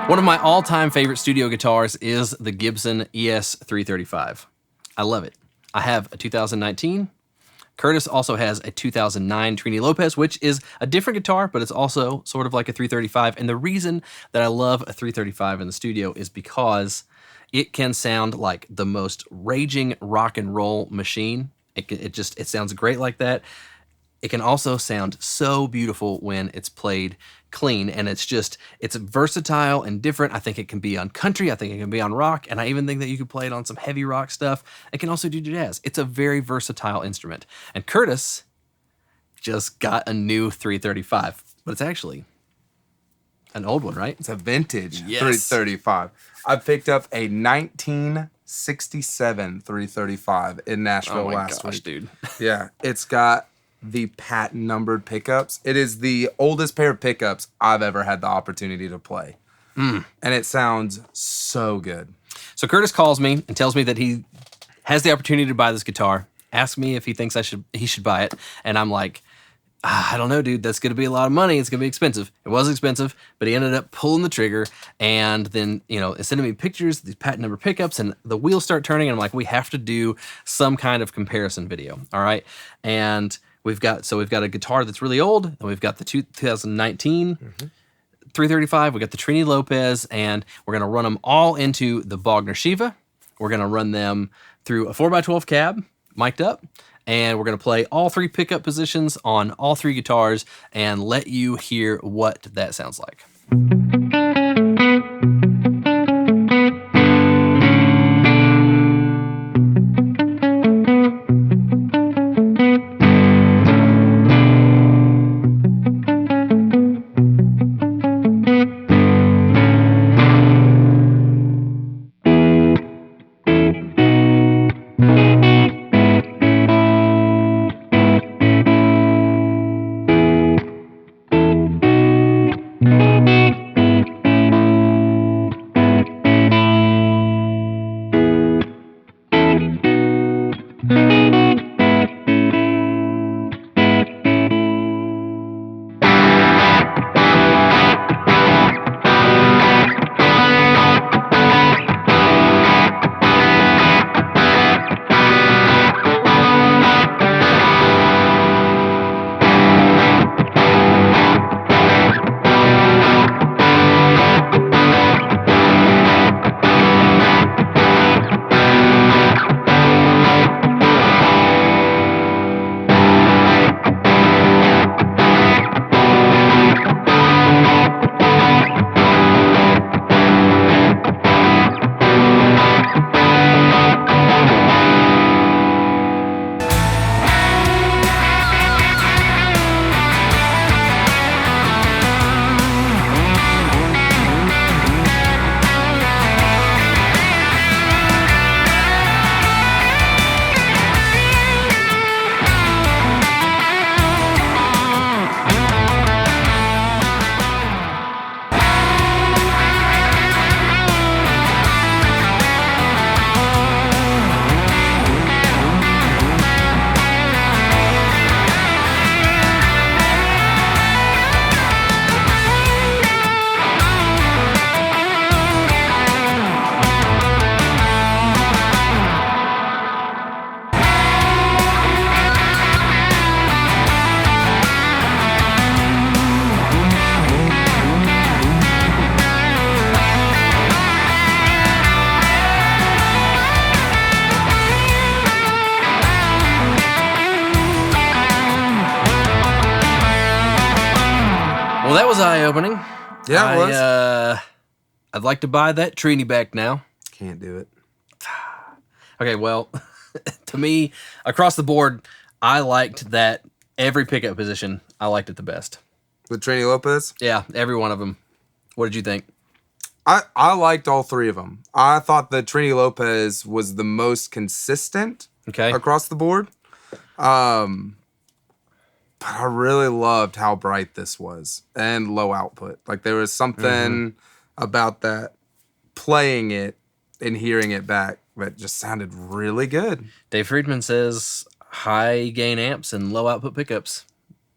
One of my all-time favorite studio guitars is the Gibson ES-335. I love it. I have a 2019. Curtis also has a 2009 Trini Lopez, which is a different guitar, but it's also sort of like a 335. And the reason that I love a 335 in the studio is because it can sound like the most raging rock and roll machine. It sounds great like that. It can also sound so beautiful when it's played clean, and it's versatile and different. I think it can be on country, I think it can be on rock, and I even think that you could play it on some heavy rock stuff. It can also do jazz. It's a very versatile instrument. And Curtis just got a new 335, but it's actually an old one, right? It's a vintage Yes. 335. I picked up a 1967 335 in Nashville last week. Dude. Yeah, it's got the patent numbered pickups. It is the oldest pair of pickups I've ever had the opportunity to play. And it sounds so good. So Curtis calls me and tells me that he has the opportunity to buy this guitar, asks me if he thinks he should buy it, and I'm like, I don't know, dude, that's going to be a lot of money. It's going to be expensive. It was expensive, but he ended up pulling the trigger, and then, sending me pictures, these patent number pickups, and the wheels start turning, and I'm like, we have to do some kind of comparison video, all right? And we've got a guitar that's really old, and we've got the 2019 335, we got the Trini Lopez, and we're going to run them all into the Bogner Shiva. We're going to run them through a 4x12 cab, mic'd up, and we're going to play all three pickup positions on all three guitars and let you hear what that sounds like. Well, that was eye-opening. Yeah, it was. I'd like to buy that Trini back now. Can't do it. Okay, well, to me, across the board, I liked that every pickup position, I liked it the best. With Trini Lopez? Yeah, every one of them. What did you think? I liked all three of them. I thought the Trini Lopez was the most consistent across the board. But I really loved how bright this was and low output. Like there was something about that playing it and hearing it back that just sounded really good. Dave Friedman says high gain amps and low output pickups.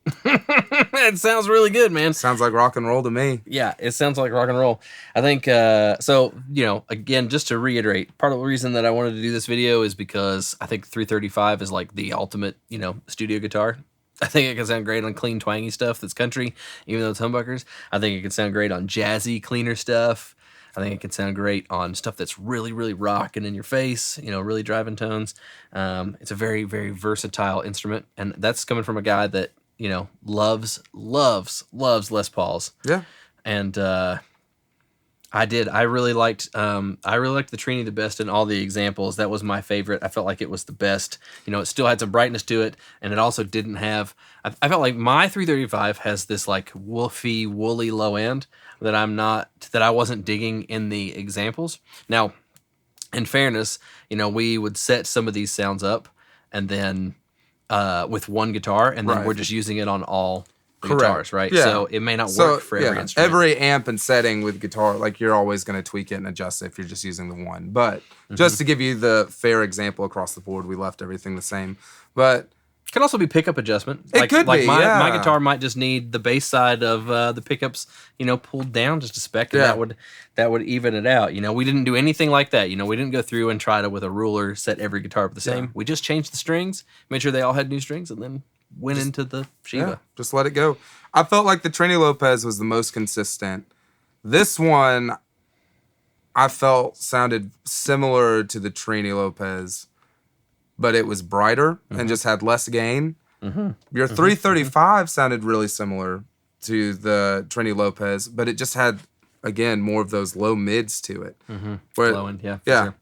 It sounds really good, man. Sounds like rock and roll to me. Yeah, it sounds like rock and roll. I think, so, again, just to reiterate, part of the reason that I wanted to do this video is because I think 335 is like the ultimate, studio guitar. I think it can sound great on clean, twangy stuff that's country, even though it's humbuckers. I think it can sound great on jazzy, cleaner stuff. I think it can sound great on stuff that's really, really rocking in your face, really driving tones. It's a very, very versatile instrument, and that's coming from a guy that, loves Les Pauls. Yeah. And I really liked the Trini the best in all the examples. That was my favorite. I felt like it was the best. It still had some brightness to it, and it also didn't have. I felt like my 335 has this like woofy, woolly low end that I wasn't digging in the examples. Now, in fairness, we would set some of these sounds up, and then with one guitar, and then we're just using it on all guitars, right? Yeah. So it may not work for every instrument. Every amp and setting with guitar, like you're always going to tweak it and adjust it if you're just using the one. But just to give you the fair example across the board, we left everything the same. But it could also be pickup adjustment. It could be, my guitar might just need the bass side of the pickups, pulled down just a speck, and that would even it out. We didn't do anything like that. We didn't go through and try to with a ruler set every guitar up the same. We just changed the strings, made sure they all had new strings, and then went into the Shiva. Yeah, just let it go. I felt like the Trini Lopez was the most consistent. This one, I felt sounded similar to the Trini Lopez, but it was brighter and just had less gain. Your 335 sounded really similar to the Trini Lopez, but it just had, again, more of those low mids to it. Low end, yeah. Sure.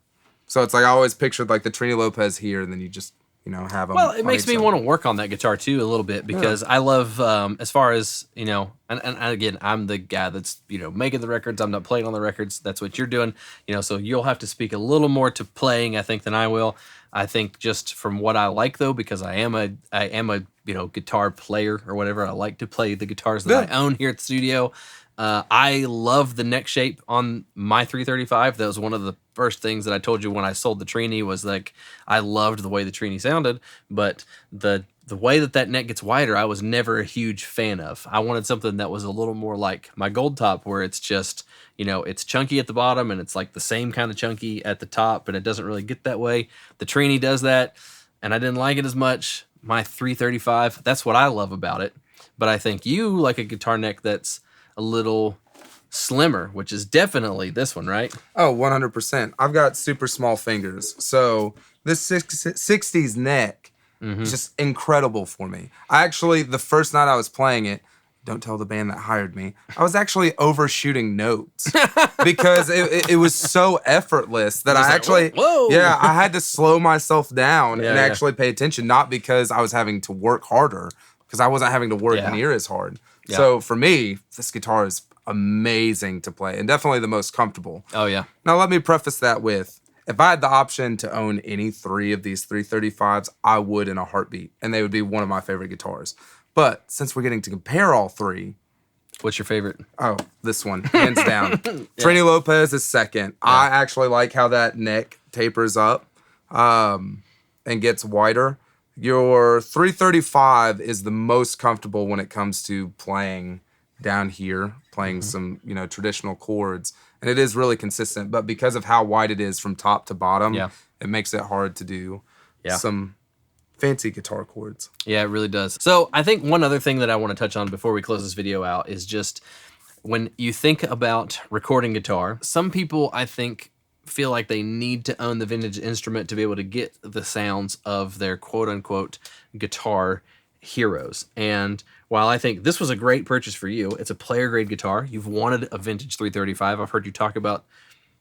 So it's like I always pictured like the Trini Lopez here, and then you just have them. Well, it makes me want to work on that guitar too a little bit, because I love, as far as, and again, I'm the guy that's, making the records. I'm not playing on the records. That's what you're doing, so you'll have to speak a little more to playing, I think, than I will. I think just from what I like though, because I am a guitar player or whatever. I like to play the guitars that I own here at the studio. I love the neck shape on my 335. That was one of the first things that I told you when I sold the Trini, was like, I loved the way the Trini sounded, but the way that neck gets wider, I was never a huge fan of. I wanted something that was a little more like my Gold Top, where it's just, it's chunky at the bottom and it's like the same kind of chunky at the top, but it doesn't really get that way. The Trini does that, and I didn't like it as much. My 335, that's what I love about it. But I think you like a guitar neck that's a little slimmer, which is definitely this one, right? Oh, 100%. I've got super small fingers. So this 60s neck is just incredible for me. I actually, the first night I was playing it, don't tell the band that hired me, I was actually overshooting notes because it was so effortless that I actually, I had to slow myself down and actually pay attention, not because I was having to work harder, because I wasn't having to work near as hard. Yeah. So for me, this guitar is amazing to play and definitely the most comfortable. Oh, yeah. Now, let me preface that with, if I had the option to own any three of these 335s, I would in a heartbeat, and they would be one of my favorite guitars. But since we're getting to compare all three... What's your favorite? Oh, this one, hands down. Trini Lopez is second. I actually like how that neck tapers up and gets wider. Your 335 is the most comfortable when it comes to playing down here, playing some, traditional chords. And it is really consistent. But because of how wide it is from top to bottom, it makes it hard to do some fancy guitar chords. Yeah, it really does. So I think one other thing that I want to touch on before we close this video out is just when you think about recording guitar, some people, I think, feel like they need to own the vintage instrument to be able to get the sounds of their quote-unquote guitar heroes. And while I think this was a great purchase for you, it's a player-grade guitar. You've wanted a vintage 335. I've heard you talk about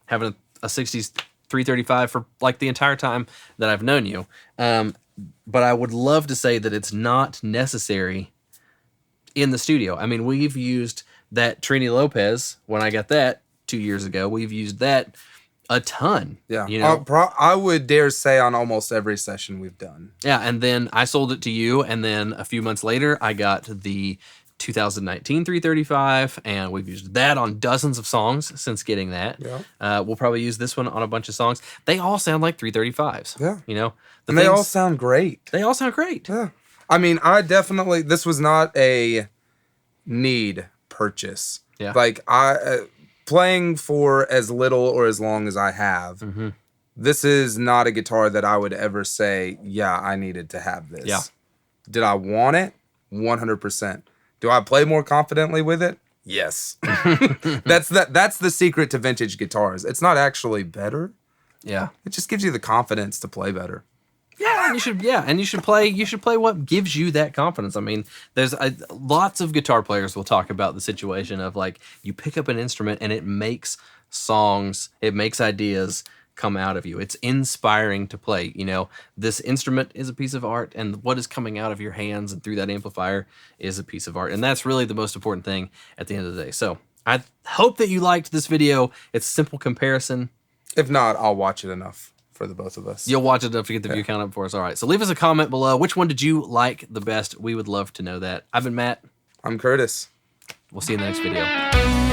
having a 60s 335 for like the entire time that I've known you. But I would love to say that it's not necessary in the studio. I mean, we've used that Trini Lopez when I got that 2 years ago. We've used that a ton. Yeah. I would dare say on almost every session we've done. Yeah, and then I sold it to you, and then a few months later, I got the 2019 335, and we've used that on dozens of songs since getting that. Yeah. We'll probably use this one on a bunch of songs. They all sound like 335s. Yeah. And they all sound great. They all sound great. Yeah. I mean, this was not a need purchase. Yeah. Like playing for as little or as long as I have, this is not a guitar that I would ever say, yeah, I needed to have this. Yeah. Did I want it? 100%. Do I play more confidently with it? Yes. That's the secret to vintage guitars. It's not actually better. Yeah. It just gives you the confidence to play better. And you should play what gives you that confidence. I mean, there's lots of guitar players will talk about the situation of like you pick up an instrument and it makes songs, it makes ideas come out of you. It's inspiring to play. You know, this instrument is a piece of art, and what is coming out of your hands and through that amplifier is a piece of art. And that's really the most important thing at the end of the day. So I hope that you liked this video. It's a simple comparison. If not, I'll watch it enough for the both of us. You'll watch it enough to get the view count up for us. All right. So leave us a comment below. Which one did you like the best? We would love to know that. I've been Matt. I'm Curtis. We'll see you in the next video.